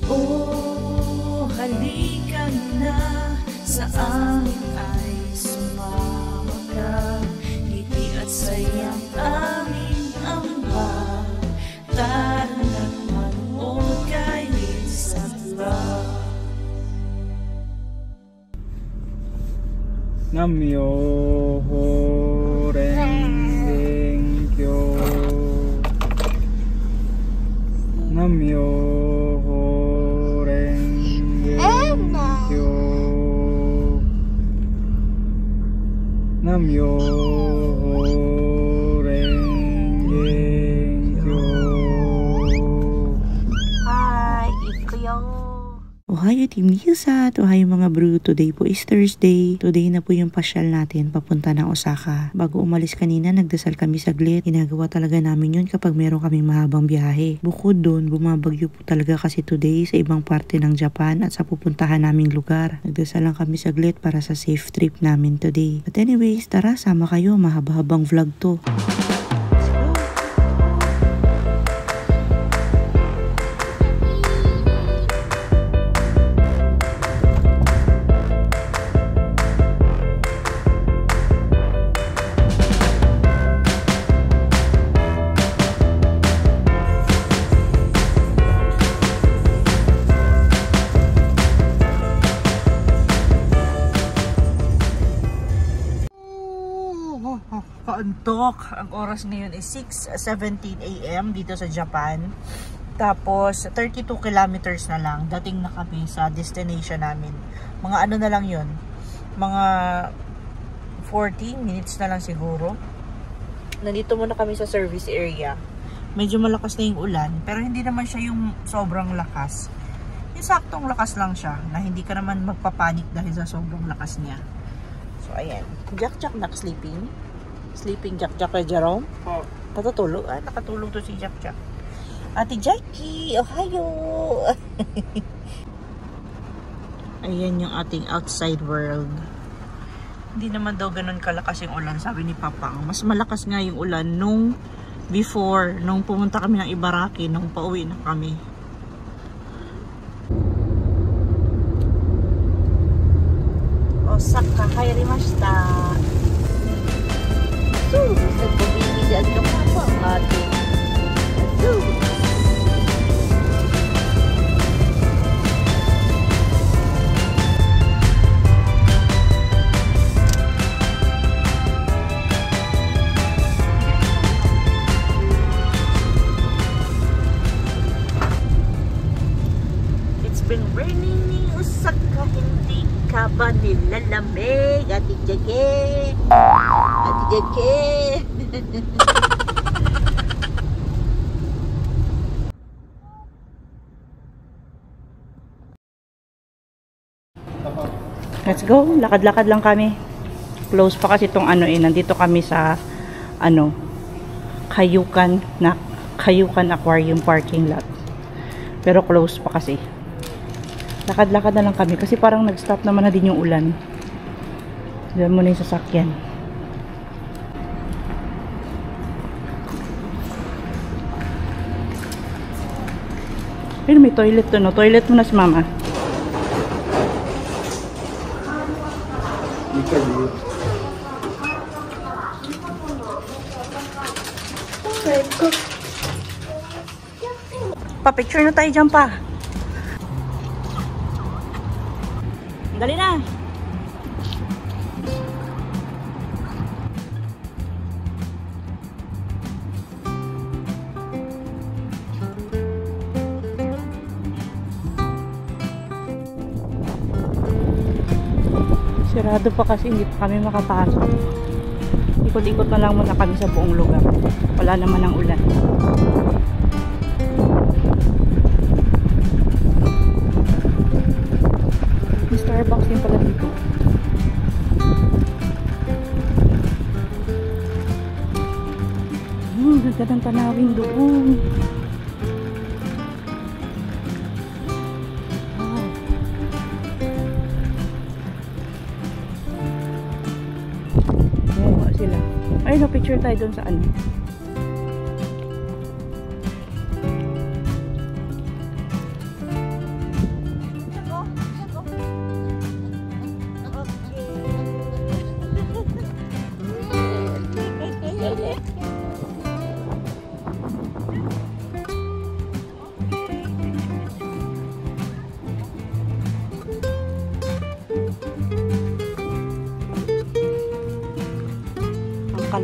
Oh, halika na, sa amin ay sumama ka. Ngiti at sayang aming ambag, tara na't manood kay Lisa Vlog. Namyo Renge Kyo. Namyo Renge Kyo. Namyo Renge Kyo. Hi, Ikyo. Ohayo Team Lisa at ohayo mga bro. Today po is Thursday. Today na po yung pasyal natin papunta ng Osaka. Bago umalis kanina, nagdasal kami saglit. Ginagawa talaga namin yun kapag meron kaming mahabang biyahe. Bukod doon, bumabagyo po talaga kasi today sa ibang parte ng Japan at sa pupuntahan naming lugar. Nagdasal lang kami saglit para sa safe trip namin today. But anyways, tara, sama kayo. Mahaba-habang vlog to. Kaantok. Ang oras ngayon is 6:17 AM dito sa Japan. Tapos 32 kilometers na lang dating na kami sa destination namin. Mga ano na lang yun, mga 14 minutes na lang siguro. Nandito muna kami sa service area. Medyo malakas na yung ulan, pero hindi naman siya yung sobrang lakas. Yung saktong lakas lang siya na hindi ka naman magpapanik dahil sa sobrang lakas niya. So ayan, Jack sleeping. Sleeping Jack kay Jerome? Po. Natutulog? Ah, nakatulog to si Jack. Ate Jackie, ohayo! Ayan yung ating outside world. Hindi naman daw ganun kalakas yung ulan, sabi ni Papang. Mas malakas nga yung ulan nung before, nung pumunta kami ng Ibaraki, nung pauwi na kami. Osaka, kairimashita. Nagbibigay ang kapwa ang ating It's been raining in Osaka, hindi ka ba nilalamig? Ate Jackie! Ate Jackie! Let's go. Lakad-lakad lang kami. Close pa kasi itong ano nandito kami sa Kayukan Aquarium parking lot. Pero close pa kasi. Lakad-lakad na lang kami kasi parang nag-stop naman na din yung ulan. Diyan muna yung sasakyan. Pero may toilet to, no? Toilet muna si mama. Pa-picture na tayo dyan pa. Dali na. Sirado pa kasi hindi pa kami makapasok. Ikot-ikot na lang muna kami sa buong lugar. Wala naman ang ulan. May Starbucks din pala dito. Ganda ng tanawin doon. Sila. Ay, no-picture tayo doon sa ano.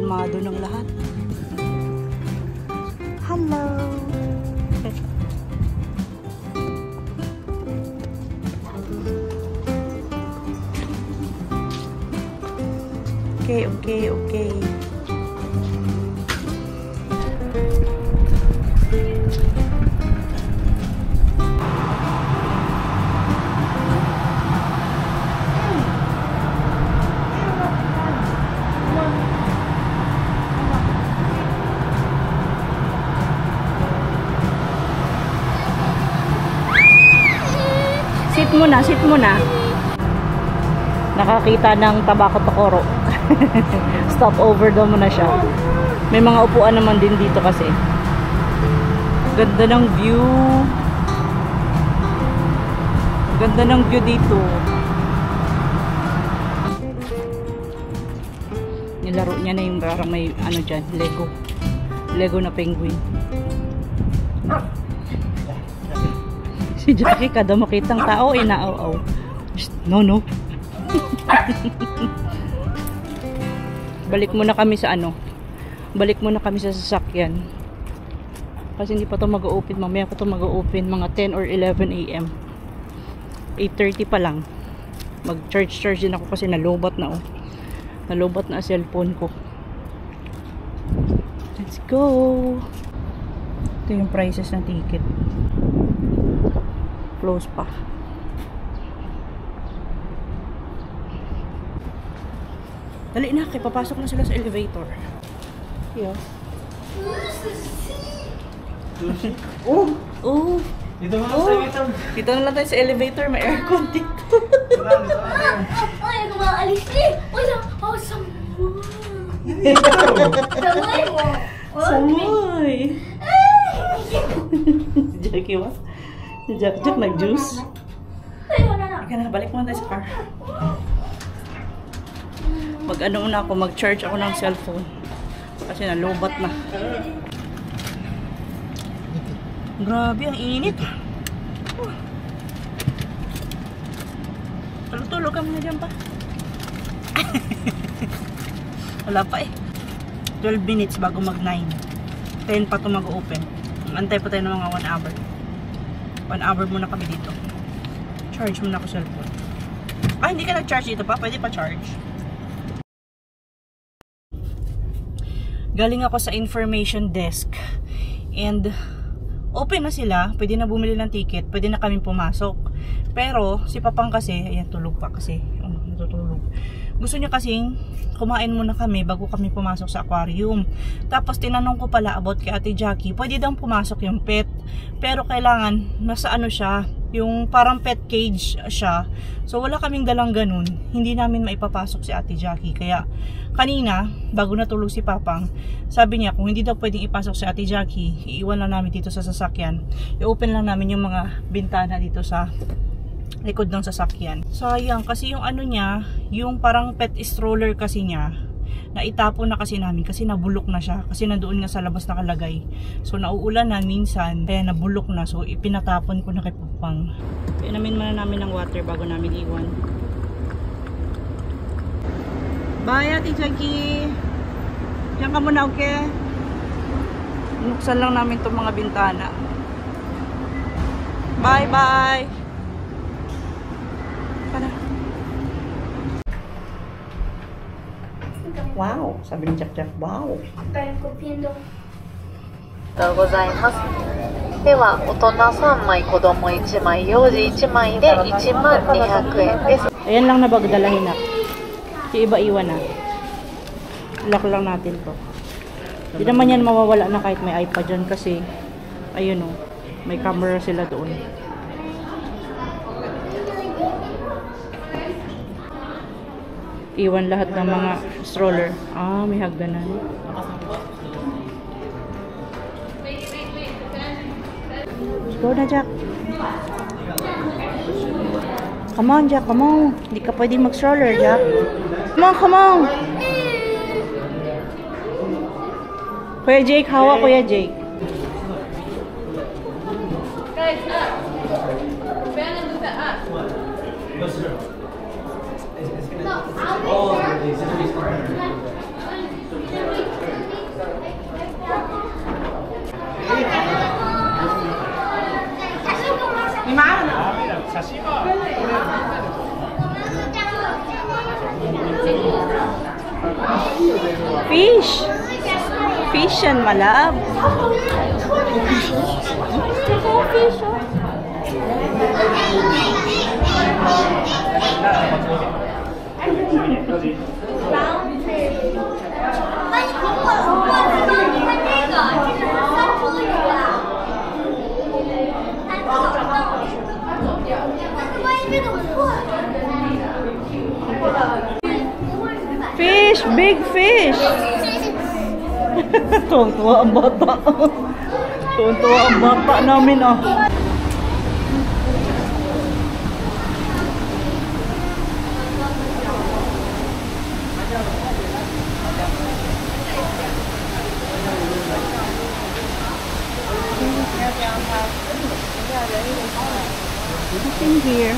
kalmado ng lahat. Hello! Okay. Sit muna. Nakakita ng Tabako Tokoro. Stop over daw muna siya. May mga upuan naman din dito kasi. Ganda ng view. Ganda ng view dito. Nilaro niya na yung parang may ano dyan, Lego na penguin. Si Jackie, kada makitang tao, inaaw-aw. No. Balik muna kami sa Balik muna kami sa sasakyan. Kasi hindi pa to mag-open. Mamaya pa to mag-open. Mga 10 or 11 AM. 8:30 pa lang. Mag-charge din ako kasi nalobat na Nalobat na ang cellphone ko. Let's go! Ito yung prices ng ticket. Close pa. Dali na, kaya papasok na sila sa elevator. Yeah. Oh! Dito na sa elevator. Dito na lang tayo sa elevator, may aircon dito. Ay, ako maalis eh! Uy, oh, samoy! Samoy mo! Samoy! Si Jackie ba? Si Jack nag-juice. Ay, wala na! Ika na, balik muna tayo sa car. Mag-ano muna ako, mag-charge ako ng cellphone. Kasi nalobat na. Grabe, ang init. Tulog-tulog kami na dyan pa. Wala pa eh. 12 minutes bago mag-9. 10 pa ito mag-open. Antay pa tayo ng mga 1 hour. 1 hour muna kami dito. Charge muna ako cellphone. Ah, hindi ka nag-charge dito pa? Pwede pa charge. Galing ako sa information desk. And open na sila. Pwede na bumili ng ticket. Pwede na kami pumasok. Pero si Papang kasi, ayan, tulog pa kasi. Natutulog. Gusto niya kasing kumain muna kami bago kami pumasok sa aquarium. Tapos tinanong ko pala about kay Ate Jackie, pwede daw pumasok yung pet. Pero kailangan nasa ano siya, yung parang pet cage siya. So wala kaming dalang ganun. Hindi namin maipapasok si Ate Jackie. Kaya kanina, bago natulog si Papang, sabi niya kung hindi daw pwedeng ipasok si Ate Jackie, iiwan lang namin dito sa sasakyan. I-open lang namin yung mga bintana dito sa likod ng sasakyan. Sayang kasi yung ano niya, yung parang pet stroller kasi niya, naitapon na kasi namin kasi nabulok na siya. Kasi nandoon nga sa labas nakalagay. So nauulan na minsan, kaya nabulok na. So ipinatapon ko na kay Papang. Inamin muna namin ng water bago namin iwan. Bye Ate Jackie! Diyan ka muna, okay? Nuksan lang namin itong mga bintana. Bye bye! Wow! Sabi ni Jack, wow! Tayo copiando. ありがとうございます。では、大人3枚、子供1枚、幼児1枚で12,200円です。 Ayan lang na bagdalahin na. Yung iba iwan na. Lock lang natin to. Hindi naman yan mawawala na kahit may iPad dyan kasi ayun o, may camera sila doon. Iwan lahat ng mga stroller. Ah, may hagdanan. Go na, Jack. Come on, Jack. Come on. Hindi ka pwedeng mag-stroller, Jack. Come on, come on. Kuya Jake, hawa Kuya Jake. Guys, up. Ben and Luca, up. No, I'll Fish! Fish yan, malab. Fish, oh. Fish! Big fish! Tuwang-tuwa ang bata. Tuwang-tuwa ang bata namin, ah. Everything here.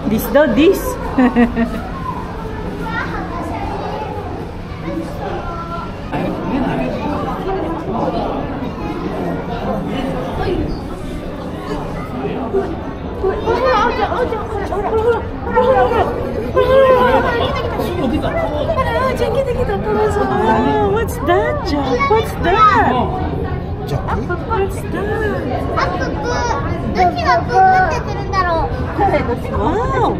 This daw, this. Oh, what's that, Jack? What's that? What's that? Wow!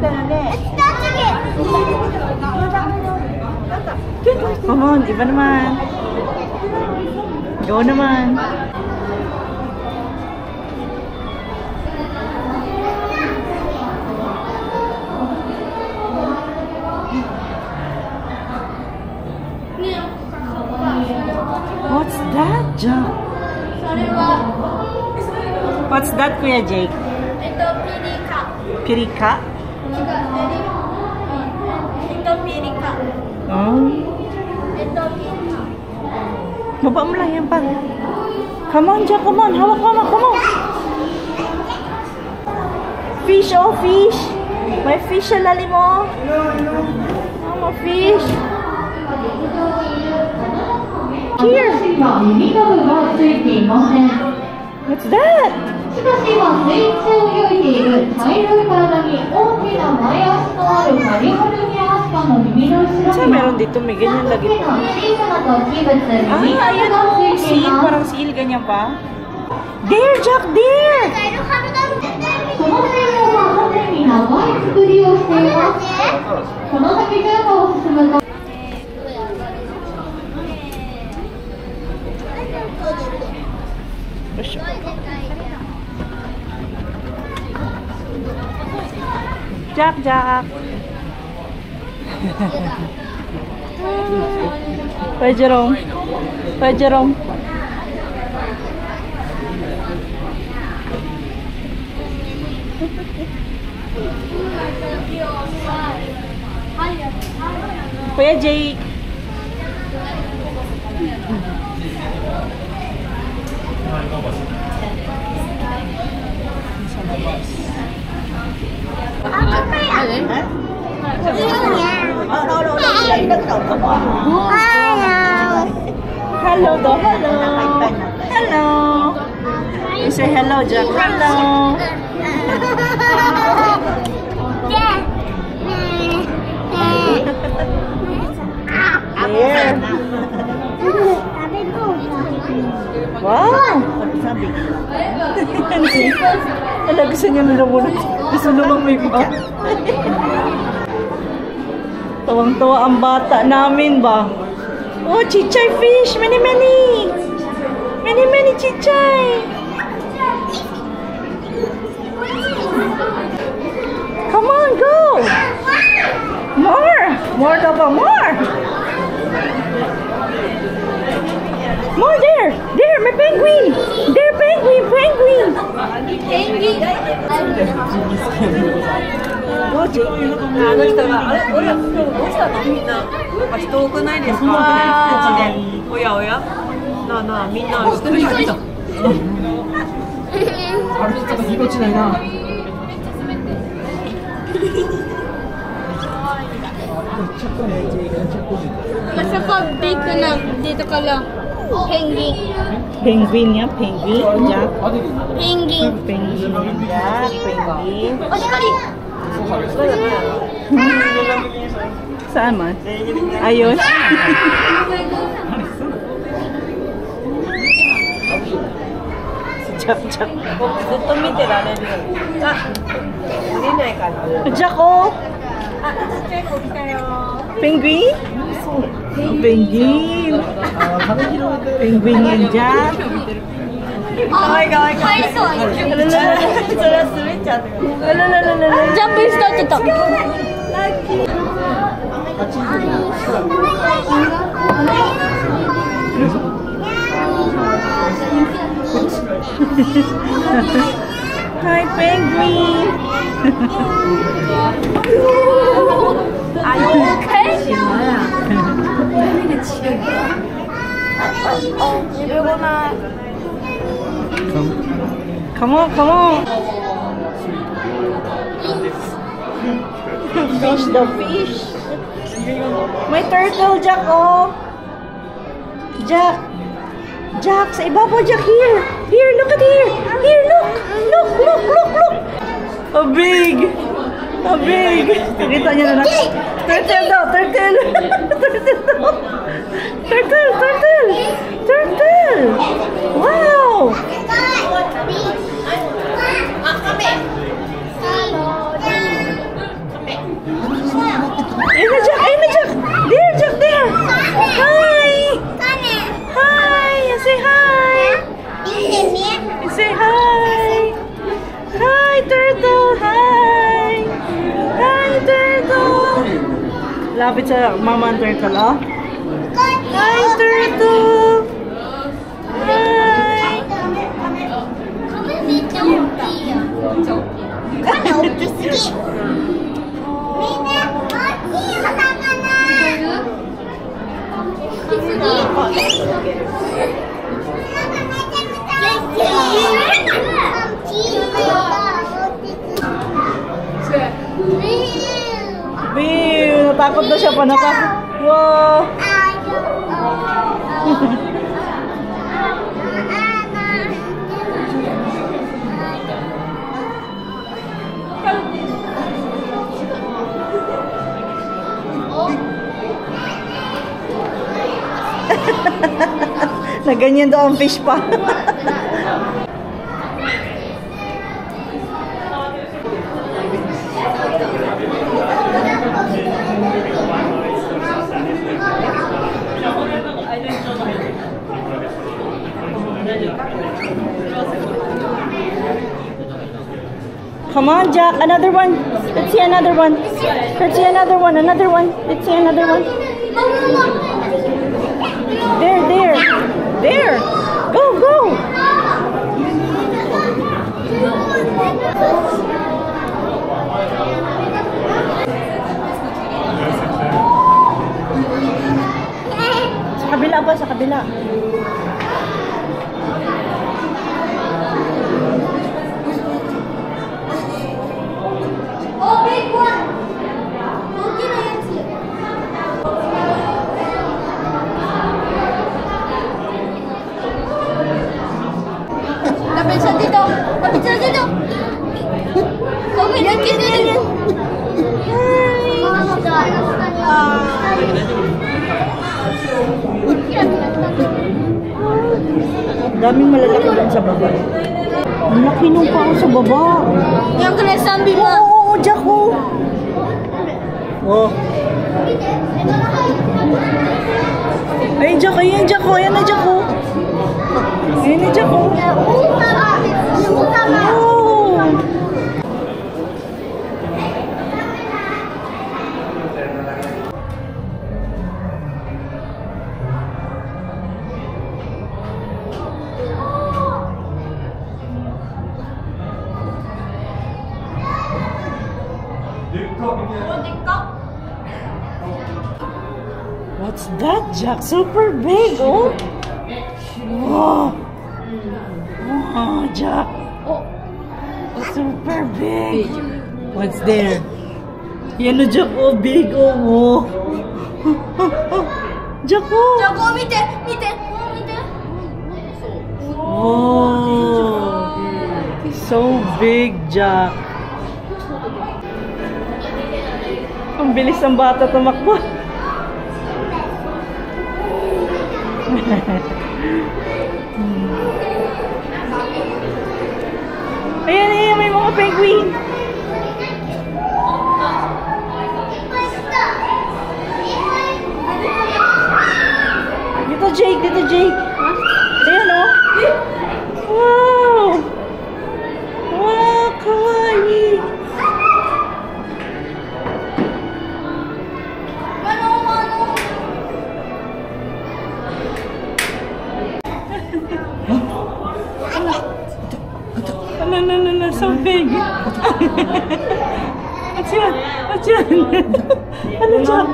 Come on, iba naman. Go naman. What's that, Jack? What's that, Kuya Jake? Pirika? Oh. Baba mo lang yan pa. Come on, Jack, come on. Hawak, come on. Fish, oh, fish. May fish sa lalim mo. Oh, may fish. Here. What's that? Saan meron dito? May ganyan lagi pa. Ayan o. Seal, parang seal, ganyan pa. There, Jack, there! Jack, Jack. Kuya Jerome. Kuya Jerome. Kuya Jake. Hello daw, hello. Hello. You say hello, Jack. Hello. There. Wow. Wala, gusto niya nalamunod. Gusto lumamig pa. Tawang-tawa ang bata namin ba? Oh, chichay fish! Many chichay! Come More daw pa, more! More there! There, may penguin! There, penguin! Penguin! Basta pag big ka na, dito ka lang. Penguin. Penguin ya, penguin. Jack. Penguin. Penguin. Jack, penguin. O, sorry. Saan man? Ayun. Jack, Jack. Jack, oh! Penguin? Penguin. Penguin yan, Jack.ジャンプしたってた。Hi, penguin. Are you okay? Come on, come on. Fish the fish. May turtle, Jack, oh. Jack. Jack, sa ibabaw, Jack, here. Here, look at here. Here, look. Look, look, look, look. A big. A big. Nakita niya na. Turtle daw, turtle. Turtle daw. Turtle, turtle. Turtle. Wow. Ayun na, Jack. Ayun na, Jack. There, Jack, there. Hi. Hi. Say hi. Say hi. Hi, turtle. Hi. Hi, turtle. Lapit sa mama ang turtle, oh. Hi, turtle. Hi. Bill, natakot na siya pa. Natakot. Wow. Na ganyan daw ang fish pa. Come on, Jack, another one. Let's see another one. Let's see another one, another one. Let's see another one. There, there. There. Go, go. Sa kabila ba? Sa kabila. Oh, big one. Okay na yan siya. Lapit siya dito. Lapit siya dito. Okay na dito. Daming malalaki doon sa baba. Ang laki nung pao sa baba. Yung kinasabi mo. Oo, Jack, oh. Oh. Ay, Jack, ayan, Jack, oh. Ayan na, Jack, oh. Ayan na, Jack, oh. Oh. What's that, Jack? Super big, oh! Wow! Wow, Jack! Super big! What's there? Yan na, Jack, oh! Big, oh! Jack, oh! Jack, oh, mite! Mite! Oh! So big, Jack! Ang bilis ng bata tumakbo. Ayan, ayan, may mga penguin. Dito, Jake, dito, Jake. Ayan, oh. Wow! Wow, kawaii. No, so big. What's yun? What's yun? Ano, Jack?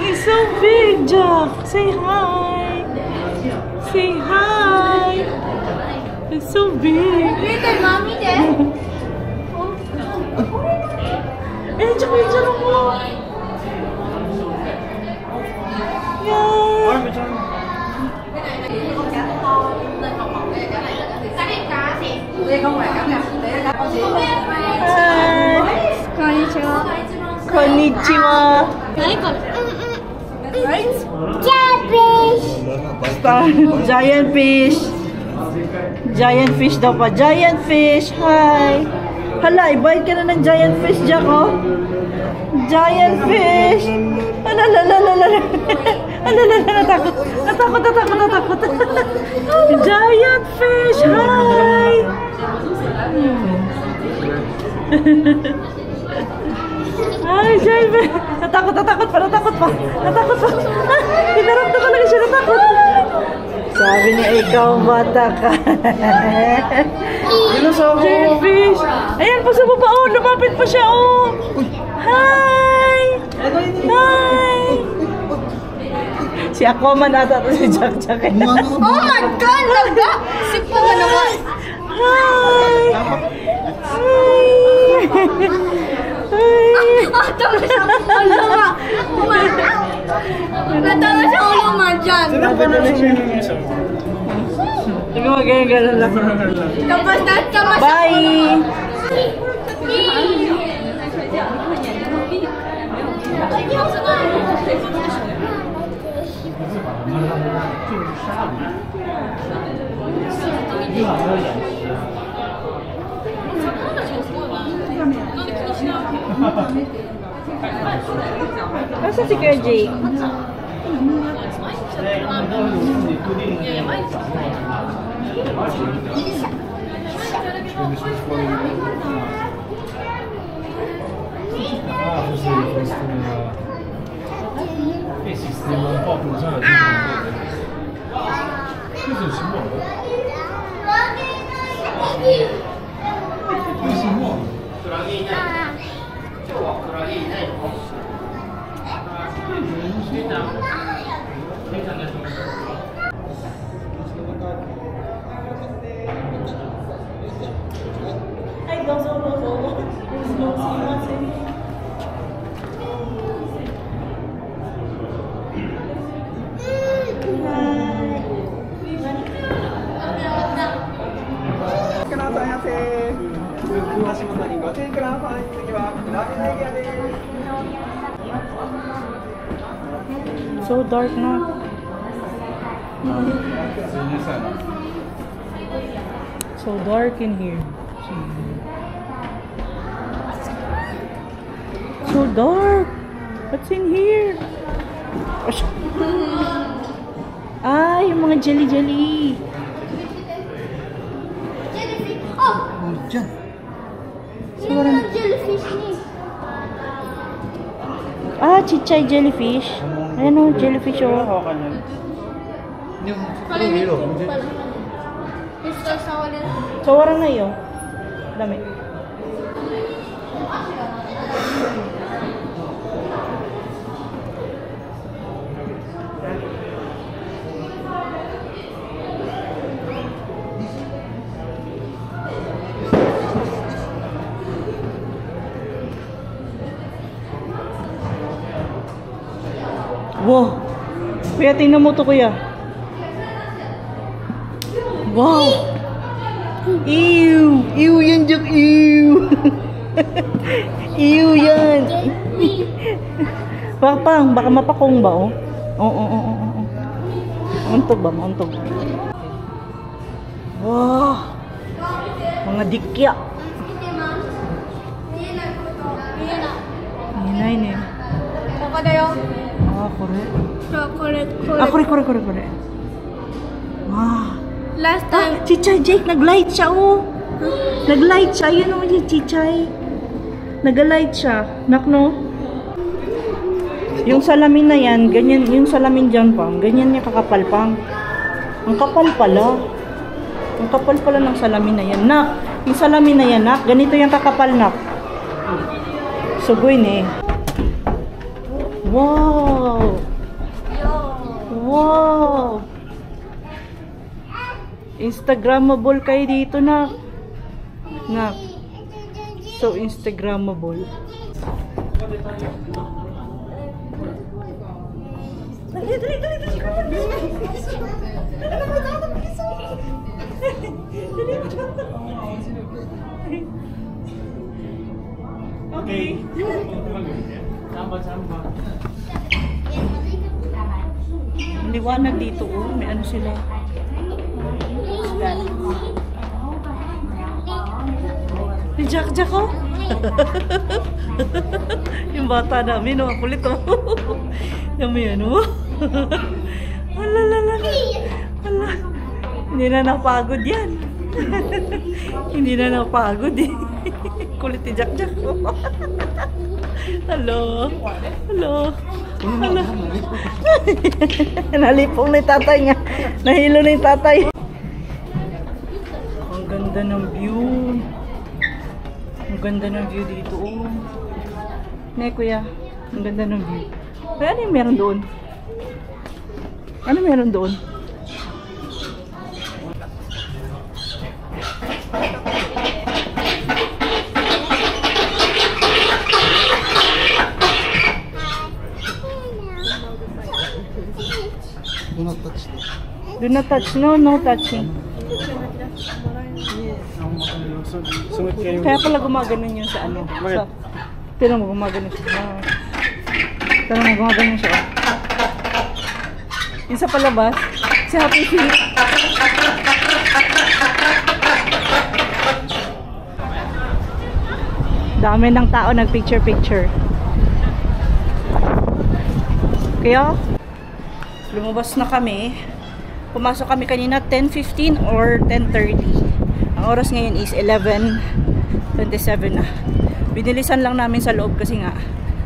It's so big, Jack. Say hi. Say hi. It's so big. Mite, mami, de. Eh, Jack, may dyan ako. Yeah. Konnichiwa. Giant fish. Giant fish daw pa. Giant fish. Hi. Hala, i-bite ka na ng giant fish, Jack, oh. Giant fish. Alalalala. Alalalala. Natakot. Natakot. Giant fish. Hi. Ay, giant fish. Natakot pa. Hinarap na talaga siya, natakot. Sabi niya, ikaw bata ka. Giant fish. Ayan pa sa baba, oh. Lumapit pa siya, oh. Hi. Si Aquaman ata to si Jack. Oh my God! Laga! Sipo ka naman! Hi! Tawa siya! Uluma! Natawa siya uluma dyan! Sige mo, ganyan lang. Kamas! Bye! Nasaan si Kuya Jake? So dark na. So dark in here. So dark. What's in here? Ah, yung mga jelly. Jellyfish! Oh! Diyan. Sino yung jellyfish ni? Ah, chichay jellyfish. Ayan o, jellyfish o. Yung Palamitin pala. Pistol sa ulit. So, warang na yun. Dami. Wow. Kuya, tingnan mo to, kuya. Wow. Ew. Ew yan, Jack. Ew. Ew yan. Baka mapakong ba, oh? Oo. Untog ba? Untog. Wow. Mga dikya. Hinay. Kore. Wow. Last time. Chichay, Jake, nag-light siya, oh. Nag-light siya. Yun, oh, yung Chichay. Nag-light siya. Nakno. Yung salamin na yan, ganyan, yung salamin dyan pang, ganyan niya kakapal pang. Ang kapal pala. Ang kapal pala ng salamin na yan. Nak, yung salamin na yan, nak, ganito yung kakapal, nak. Sugoy eh. Wow! Wow! Instagrammable kayo dito, nak. Nak. So, Instagrammable. Okay. Liwanag dito, oh. May ano sila. May Jack, oh. Yung bata namin, oh. Kulit, oh. Yung may ano. Ala. Hindi na napagod yan. Hindi na napagod, eh. Kulit ni Jack. Hello. Nalipong na yung tatay niya. Nahilo na yung tatay. Ang ganda ng view. Ang ganda ng view dito, oh. Ne, kuya. Ang ganda ng view. Kaya ano yung meron doon? Ano meron doon? Do not touch. No touching. Kaya pala gumaganon yun sa ano. Sa, tinan mo, gumaganon siya. Yung sa palabas, si Happy Feet. Dami ng tao nag-picture. Kaya, lumabas na kami. Pumasok kami kanina 10:15 or 10:30. Ang oras ngayon is 11:27 na. Binilisan lang namin sa loob kasi nga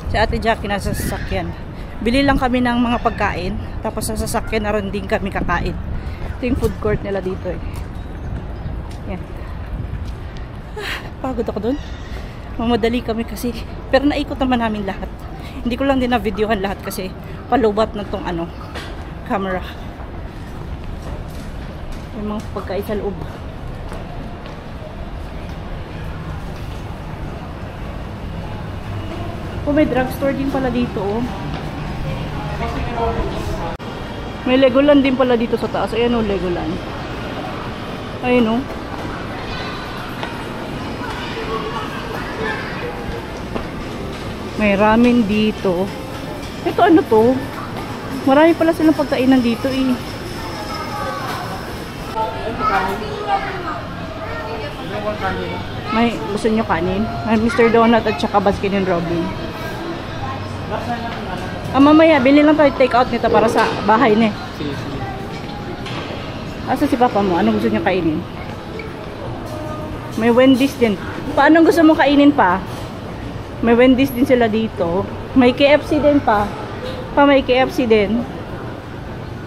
si Ate Jackie nasa sasakyan. Bili lang kami ng mga pagkain, tapos sa sasakyan na rin din kami kakain. Ito yung food court nila dito, eh. Yan. Pagod ako dun. Mamadali kami kasi, pero naikot naman namin lahat. Hindi ko lang din na videohan lahat kasi palubat na tong ano, camera. Yung mga pagkain sa loob. Oh, may drugstore din pala dito, oh. May Legoland din pala dito sa taas. Ayan, oh, Legoland. Ayun, oh. May ramen dito. Ito ano to? Marami pala silang pagkainan dito, eh. May gusto nyo kanin? May Mr. Donut at saka Baskin and Robbins. Mamaya, bilhin lang tayo take out nito para sa bahay na, eh. Asa si papa mo? Anong gusto nyo kainin? May Wendy's din. Paano gusto mo kainin pa? May Wendy's din sila dito. May KFC din pa. May KFC din.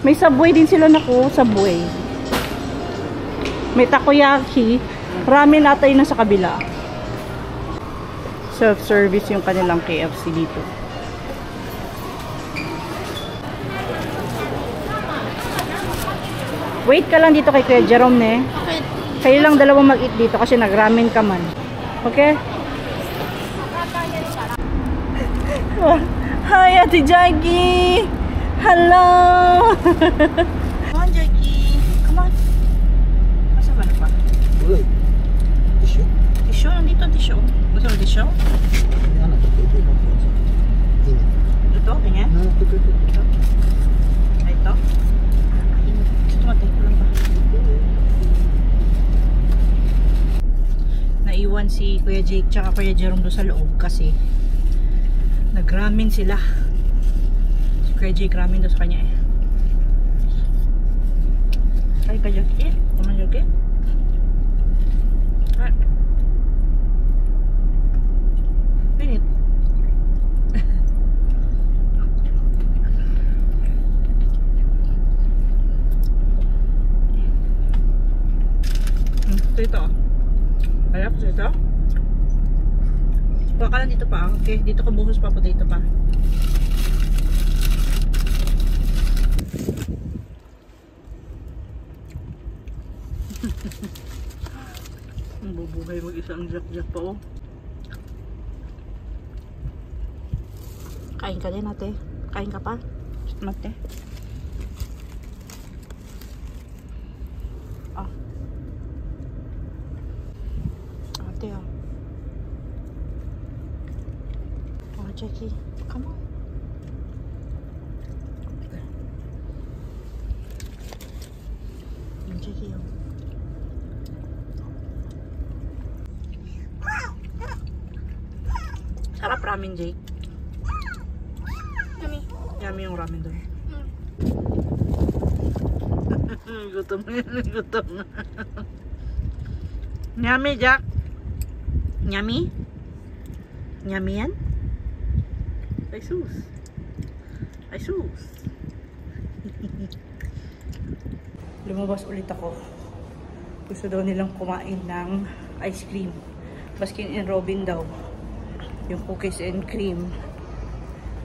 May Subway din sila, naku. Subway. May takoyaki. Ramen ata yun sa kabila. Self-service yung kanilang KFC dito. Wait ka lang dito kay Kuya Jerome, ne? Kayo lang dalawang mag-eat dito kasi nag-ramen ka man. Okay? Hi, Ate Jackie! Hello! Come on, Jackie. Come on. Asa ba na pa? Uy. Tissue? Tissue? Nandito ang tissue. Gusto mo tissue? Ano? Ito? Ganyan? Ito? Ay, ito? Gusto mo, take ko lang ba? Naiwan si Kuya Jake tsaka Kuya Jerome doon sa loob kasi nag-ramen sila. Si Kuya Jake ramen doon sa kanya eh. Ay ka Jackie? Come on Jackie? Ay. Pinit. Ito. Ayap, ito. Baka lang dito pa. Okay, dito ka buhos pa, dito pa. Ang bubuhay mag-isa ang jack-jack pa, oh. Kain ka din, ate. Kain ka pa. Mate. Oh, Jackie, come on. Jackie, oh. Sarap ramen, Jake. Yummy. Yummy yung ramen doon. Gutom na yun, gutom na. Yummy, Jack. Yummy? Yummy yan? Ay sus. Ay sus. Lumabas ulit ako. Gusto daw nilang kumain ng ice cream. Baskin and Robin daw. Yung cookies and cream.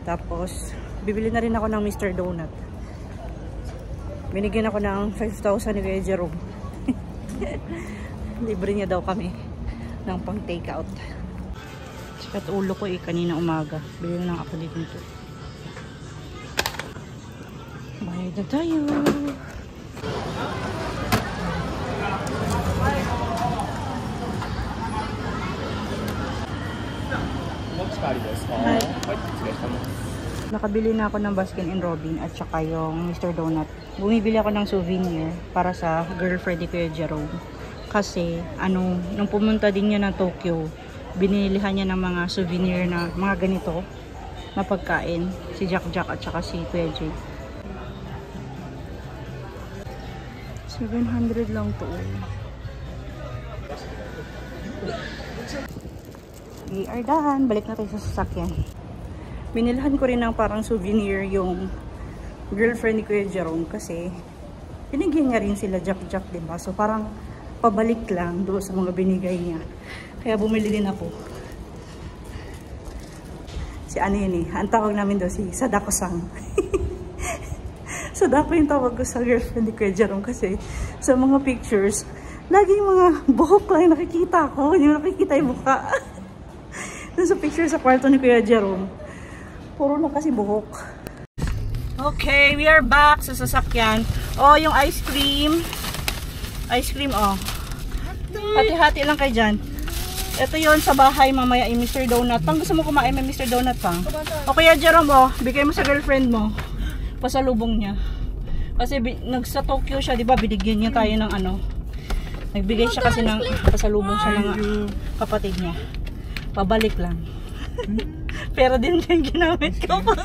Tapos, bibili na rin ako ng Mr. Donut. Binigyan ako ng 5,000 ni Kuya Jerome. Libre niya daw kami ng pang takeout. Sikat ulo ko eh kanina umaga. Bili na lang ako dito. Bayad na tayo. Nakabili na ako ng Baskin and Robin at saka yung Mr. Donut. Bumibili ako ng souvenir para sa girlfriend ni Kuya Jerome. Kasi, nung pumunta din niya ng Tokyo, binilihan niya ng mga souvenir na mga ganito na pagkain. Si Jack at saka si Kuya Jake. 700 lang to. We are done. Balik na tayo sa sasakyan. Binilhan ko rin ng parang souvenir yung girlfriend ni Kuya Jerome kasi binigyan niya rin sila Jack, diba? So parang pabalik lang doon sa mga binigay niya. Kaya bumili din ako. Si ano yun eh. Ang tawag namin doon si Sadako-sang. Sadako yung tawag ko sa girlfriend ni Kuya Jerome kasi sa mga pictures, laging mga buhok lang nakikita ko. Hindi mo nakikita yung mukha. Doon sa picture sa kwarto ni Kuya Jerome, puro na kasi buhok. Okay, we are back sa sasakyan. Oh, yung ice cream. Ice cream, oh. Hati-hati lang kayo dyan. Ito yon sa bahay mamaya yung Mr. Donut. Pang gusto mo kumain may Mr. Donut pang. O kaya Jerome, oh, bigay mo sa girlfriend mo. Pasalubong niya. Kasi nagsa Tokyo siya, di ba? Binigyan niya tayo ng ano. Nagbigay siya kasi ng pasalubong siya ng kapatid niya. Pabalik lang. Pero din yung ginamit ko pa.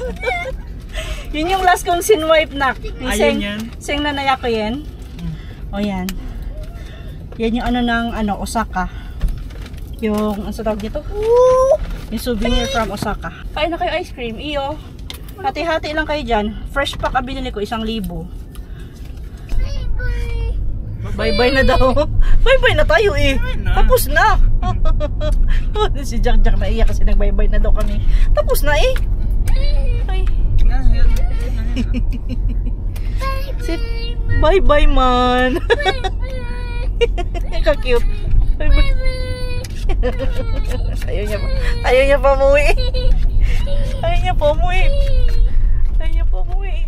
Yun yung last kong sinwipe na. Ayun yan. Sing nanaya ko yan. O yan. Yan yung ano ng Osaka. Yung, ano sa tawag dito? Yung souvenir from Osaka. Kain na kayo ice cream. Iyo. Hati-hati lang kayo dyan. Fresh pack ang binili ko, 1,000. Bye-bye na daw. Bye-bye na tayo eh. Tapos na. Si Jack na iyak kasi nag-bye-bye na daw kami. Tapos na eh. Ay. Bye-bye man. Ka-cute. Ayaw niya pa. Ayaw niya pa umuwi. Ayaw niya pa umuwi. Ayaw niya pa umuwi.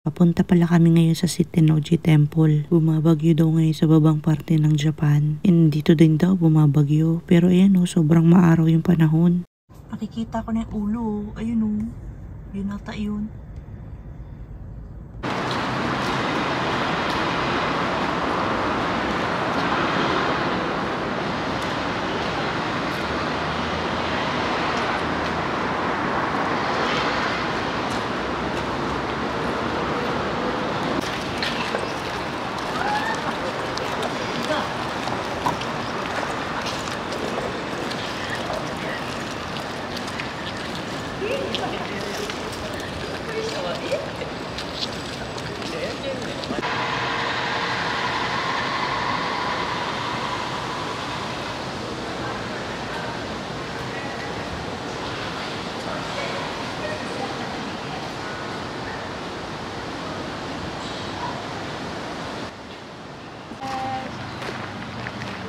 Papunta pala kami ngayon sa Sitenoji Temple. Bumabagyo daw ngayon sa babang parte ng Japan. And dito din daw bumabagyo. Pero ayan o, sobrang maaraw yung panahon. Nakikita ko na yung ulo. Ayun o. Yun ata yun.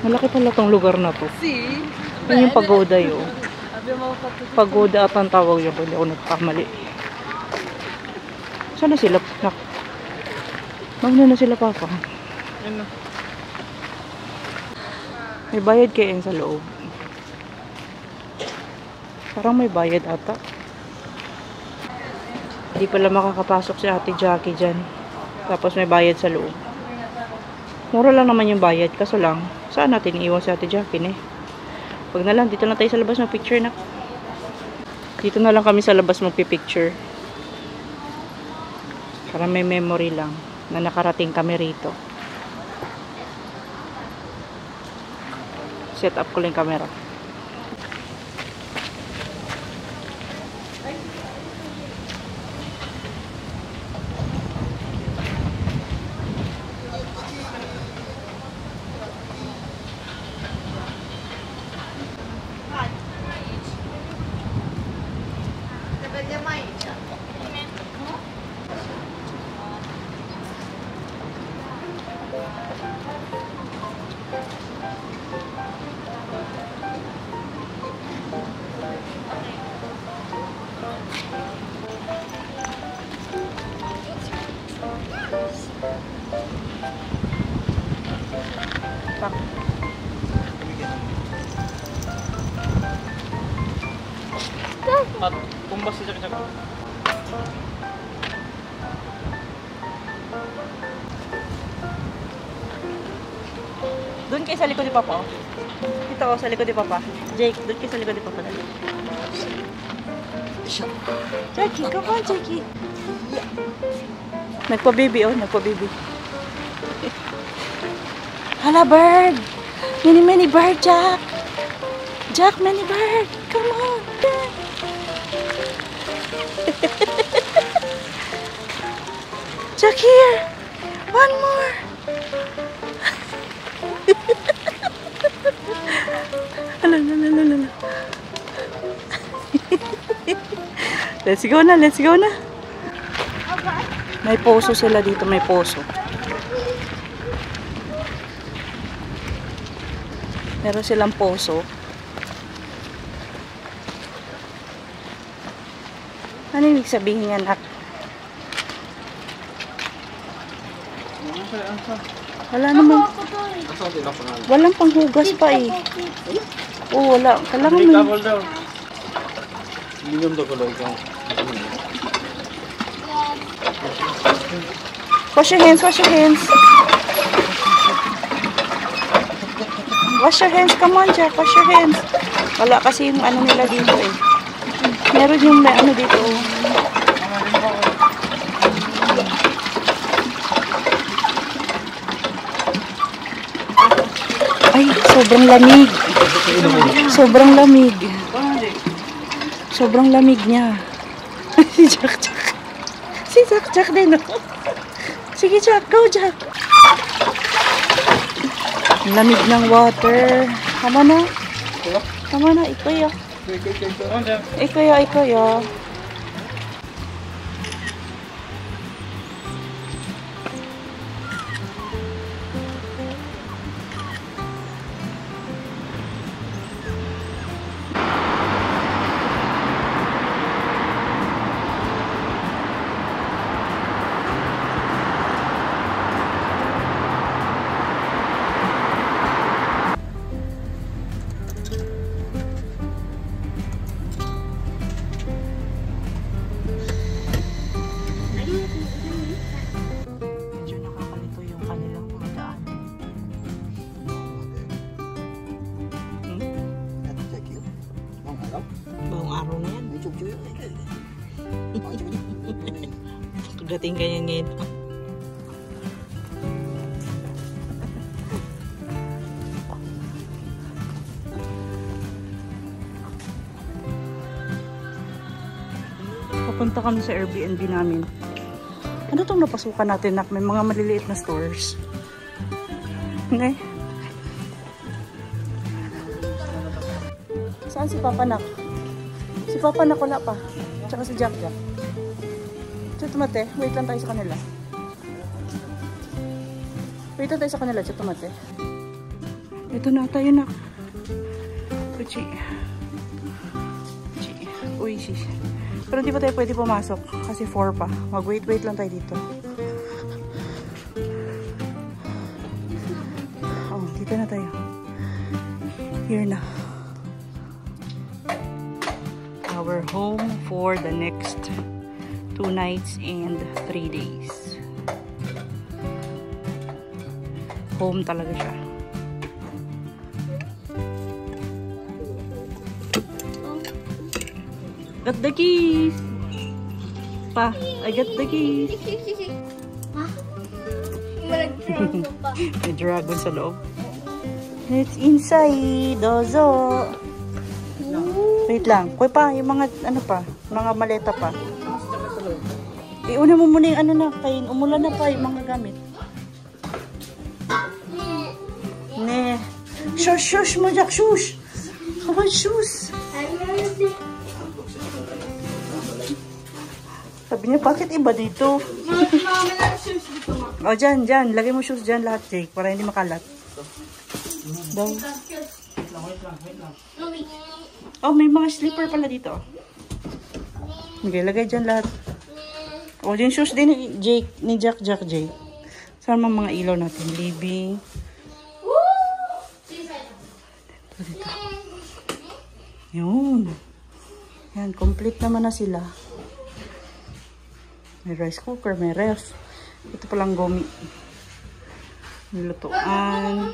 Malaki pala tong lugar na to. Yun yung pagoda yun. Pagoda at ang tawag yun. Hindi ako nagkamali. Saan na sila? Mauna na sila, Papa. May bayad kayo sa loob. Parang may bayad ata. Hindi pala makakapasok si Ate Jackie dyan. Tapos may bayad sa loob. Mura lang naman yung bayad. Kaso lang, saan natin iiwan si Ate Jackie eh? Pag na lang, dito lang tayo sa labas mag-picture na. Dito na lang kami sa labas magpipicture. Para may memory lang na nakarating kami rito. Set up ko lang yung camera. At kumbas si Jack. Doon kayo sa likod ni Papa. Dito ako sa likod ni Papa. Jake, doon kayo sa likod ni Papa. Dali. Jackie, come on, Jackie. Nagpa-baby, oh. Nagpa-baby. Hala, bird. Mini bird, Jack. Jack, mini bird. Come on. Jack, here. One more. Hala. Let's go na, let's go na. May poso sila dito, may poso. Meron silang poso. Ano ibig sabihin yan, Ak? Wala naman. Walang panghugas pa eh. Oo, wala. Kailangan mo. Wash your hands, wash your hands. Wash your hands, come on, Jack. Wash your hands. Wala kasi yung ano nila dito eh. Meron yung may ano dito. Ay, sobrang lamig. Sobrang lamig. Sobrang lamig niya. Si Jack. Si Jack din. Sige, Jack. Go, Jack. Lamig ng water. Tama na. Tama na. Ikuya. Ikuya. Pagdating kanya ngayon. Papunta kami sa Airbnb namin. Ano itong napasukan natin, nak? May mga maliliit na stores. Okay. Saan si Papa Nak? Si Papa Nak wala pa. Tsaka si Jack Jack. Chutumate, wait lang tayo sa kanila. Wait lang tayo sa kanila, chutumate. Ito na tayo, Nak. Uchi. Uchi. Uy, sis. Pero hindi pa tayo pwede pumasok kasi 4 pa. Mag-wait lang tayo dito. Oh, dito na tayo. Here na. Our home for the next 2 nights and 3 days. Home talaga siya. Got the keys! Pa, I got the keys! May dragon sa loob. It's inside! Dozo! Wait lang. Kuy pa, yung mga, ano pa, mga maleta pa. Iuna mo muna yung ano na, kain. Umulan na pa yung mga gamit. Ne. Shush, shush mo, Jack, shush! Come on, shush! Sabi niya, bakit iba dito? O, dyan, dyan. Lagay mo shoes dyan lahat, Jake, para hindi makalat. Daw. Oh, may mga slipper pala dito. Okay, lagay dyan lahat. O, yung shoes din ni Jake, ni Jack Jake. Saan mga ilaw natin? Living. Dito. Yun. Yan, complete naman na sila. May rice cooker, may ref. Ito palang gomi. May lutuan.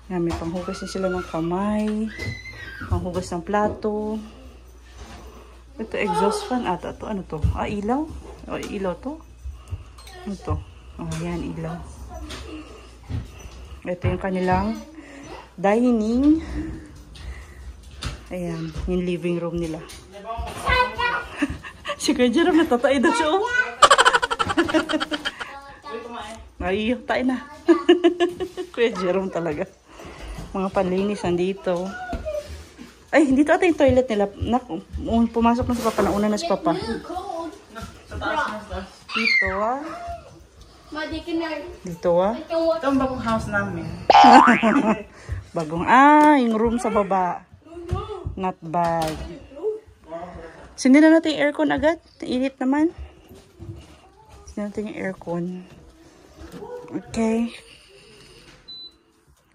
Yan, may panghugas na sila ng kamay. Panghugas ng plato. Ito, exhaust fan ata to. Ano to? Ah, ilaw? O, ilaw to? Ano to? Oh, yan, ilaw. Ito yung kanilang dining. Ayan, yung living room nila. Si Kuya Jerome natatay daw siya. Ay, tayo na. Kuya Jerome talaga. Mga panlinis nandito. Ay, dito ata yung toilet nila. Pumasok na si Papa. Nauna na si Papa. Dito ah. Dito ah. Ito ang bagong house namin. Bagong, yung room sa baba. Not bad. Sindi na natin yung aircon agad. Init naman. Sindi natin yung aircon. Okay.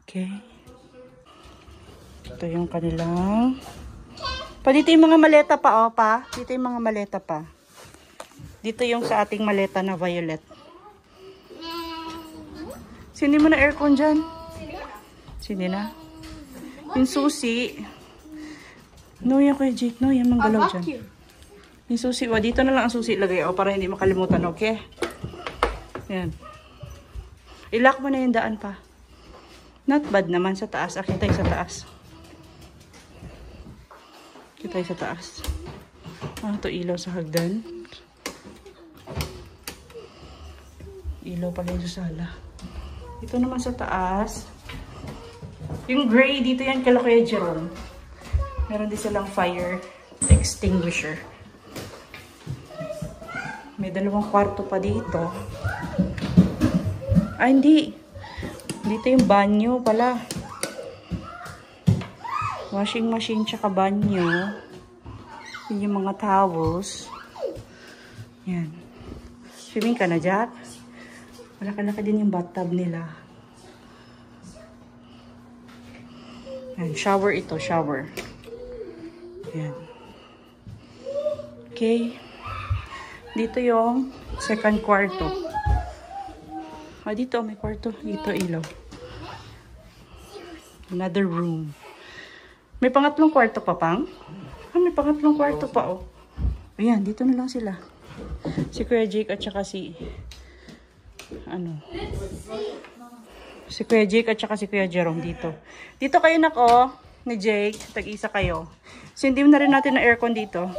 Okay. Ito yung kanilang. Pa dito yung mga maleta pa, oh, pa. Dito yung mga maleta pa. Dito yung sa ating maleta na violet. Sindi mo na aircon dyan. Sindi na. Yung susi. No, yan kay Jake. No, yan manggalaw dyan. Yung susi, dito na lang ang susi lagay, para hindi makalimutan, okay? Yan. Ilock mo na yung daan pa. Not bad naman sa taas. Kita yung sa taas. Kita yung sa taas. Ito ilaw sa hagdan. Ilaw pala yung sa sala. Ito naman sa taas. Yung gray, dito yan kala Kuya Jerome. Meron din silang fire extinguisher. May 2 kwarto pa dito. Ay, hindi. Dito yung banyo pala. Washing machine tsaka banyo. Yun yung mga towels. Yan. Swimming ka na, Jack? Malaki-laki din yung bathtub nila. Yan. Shower ito. Shower. Yan. Okay. Dito yung second kwarto. Dito may kwarto. Dito ilaw. Another room. May pangatlong kwarto pa pang? May pangatlong kwarto pa, oh. Ayan, dito na lang sila. Si Kuya Jake at saka si... Si Kuya Jake at saka si Kuya Jerome dito. Dito kayo, nako, ni Jake. Tag-isa kayo. So, hindi na rin natin na aircon dito.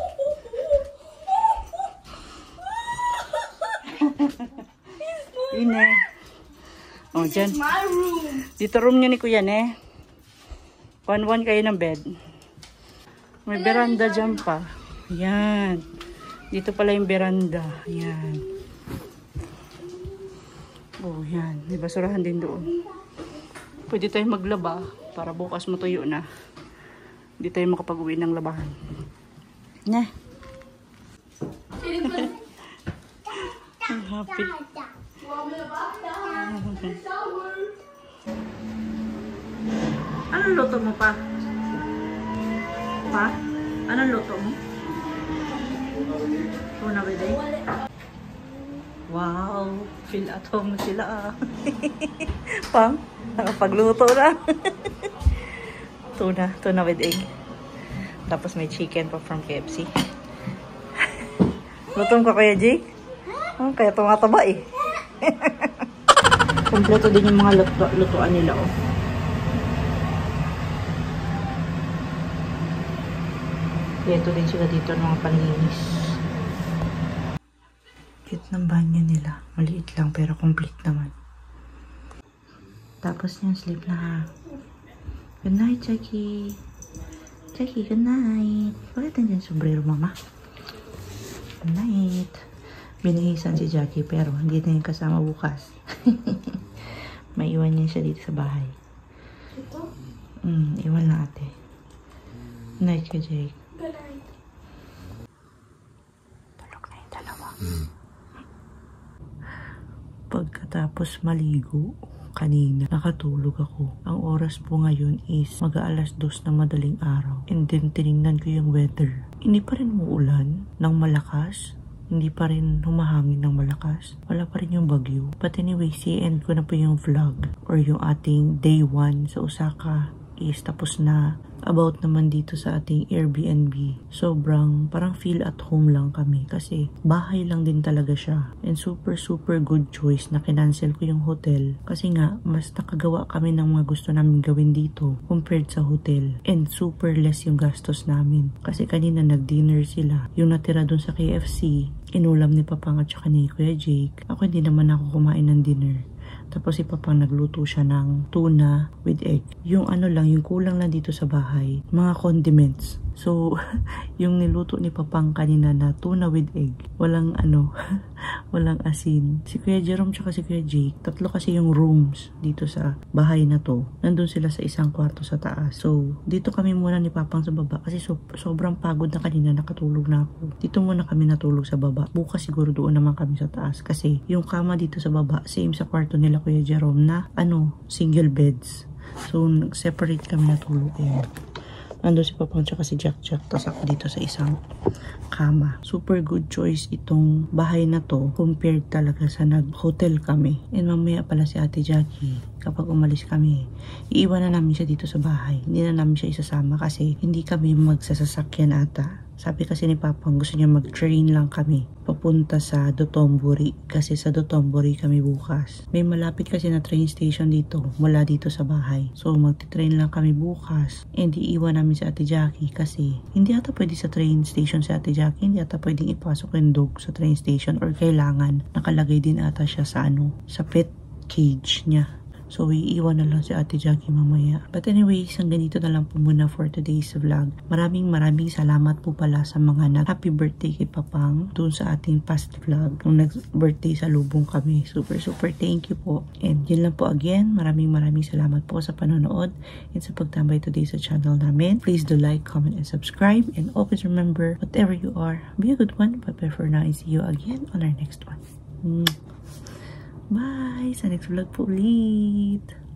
Ine. Oh, dyan. Dito room niya ni Kuya, ne. 1-1 kayo ng bed. May veranda dyan pa. Yan. Dito pala yung veranda. Yan. Oh, yan. May basurahan din doon. Pwede tayo maglaba para bukas matuyo na. Hindi tayo makapag-uwi ng labahan. Ne. Ang happy. Anong luto mo pa? Pa? Anong luto mo? Tuna ba day? Wow! Feel at home na sila ah. Pang, nakapagluto na. Tuna with egg. Tapos may chicken pa from KFC. Lutom ka Kuya Jake? Oh, kaya tumataba eh. Kompleto din yung mga lutuan nila oh. Ito din sila dito ng mga panlinis. Cute ng banyo nila. Maliit lang pero complete naman. Tapos yung sleep na. Good night, Jackie. Jackie, good night. Bakit nandiyan sombrero, mama? Good night. Binihisan si Jackie pero hindi na yung kasama bukas. Maiwan niya siya dito sa bahay. Ito? Iwan na ate. Good night ka, Jake. Good night. Tulog na yung dalawa. Pagkatapos maligo, kanina, nakatulog ako. Ang oras po ngayon is mag-aalas 2 na madaling araw. And then, tinignan ko yung weather. Hindi pa rin uulan ng malakas. Hindi pa rin humahangin ng malakas. Wala pa rin yung bagyo. But anyway, end ko na po yung vlog or yung ating day 1 sa Osaka is tapos na. About naman dito sa ating Airbnb. Sobrang parang feel at home lang kami kasi bahay lang din talaga siya. And super good choice na kinancel ko yung hotel kasi nga mas nakagawa kami ng mga gusto namin gawin dito compared sa hotel. And super less yung gastos namin. Kasi kanina nag-dinner sila. Yung natira dun sa KFC, inulam ni Papang at saka ni Kuya Jake. Ako hindi naman ako kumain ng dinner. Tapos si Papang nagluto siya ng tuna with egg. Yung ano lang, yung kulang lang dito sa bahay, mga condiments. So, yung niluto ni Papang kanina na tuna with egg, walang ano, walang asin. Si Kuya Jerome tsaka si Kuya Jake, tatlo kasi yung rooms dito sa bahay na to. Nandun sila sa isang kwarto sa taas. So, dito kami muna ni Papang sa baba kasi sobrang pagod na kanina, nakatulog na ako. Dito muna kami natulog sa baba. Bukas siguro doon naman kami sa taas kasi yung kama dito sa baba, same sa kwarto nila Kuya Jerome na single beds. So, separate kami natulog. Ayan. Nandun si Papang tsaka si Jack. Tapos ako dito sa isang kama. Super good choice itong bahay na to compared talaga sa nag-hotel kami. And mamaya pala si Ate Jackie, kapag umalis kami, iiwan na namin siya dito sa bahay. Hindi na namin siya isasama kasi hindi kami magsasasakyan ata. Sabi kasi ni Papang gusto niya mag-train lang kami papunta sa Dotonbori kasi sa Dotonbori kami bukas. May malapit kasi na train station dito mula dito sa bahay. So magti-train lang kami bukas and iiwan namin si Ate Jackie kasi hindi ata pwede sa train station si Ate Jackie. Hindi ata pwedeng ipasok yung dog sa train station or kailangan nakalagay din ata siya sa sa pet cage niya. So, iiwan na lang si Ate Jackie mamaya. But anyways, hanggang dito na lang po muna for today's vlog. Maraming salamat po pala sa mga happy birthday kay Papang dun sa ating past vlog. Nung nag-birthday sa lubong kami. Super thank you po. And yun lang po again. Maraming salamat po sa panonood and sa pagtambay today sa channel namin. Please do like, comment, and subscribe. And always remember, whatever you are, be a good one. But for now, I see you again on our next one. Bye! Sa next vlog po ulit!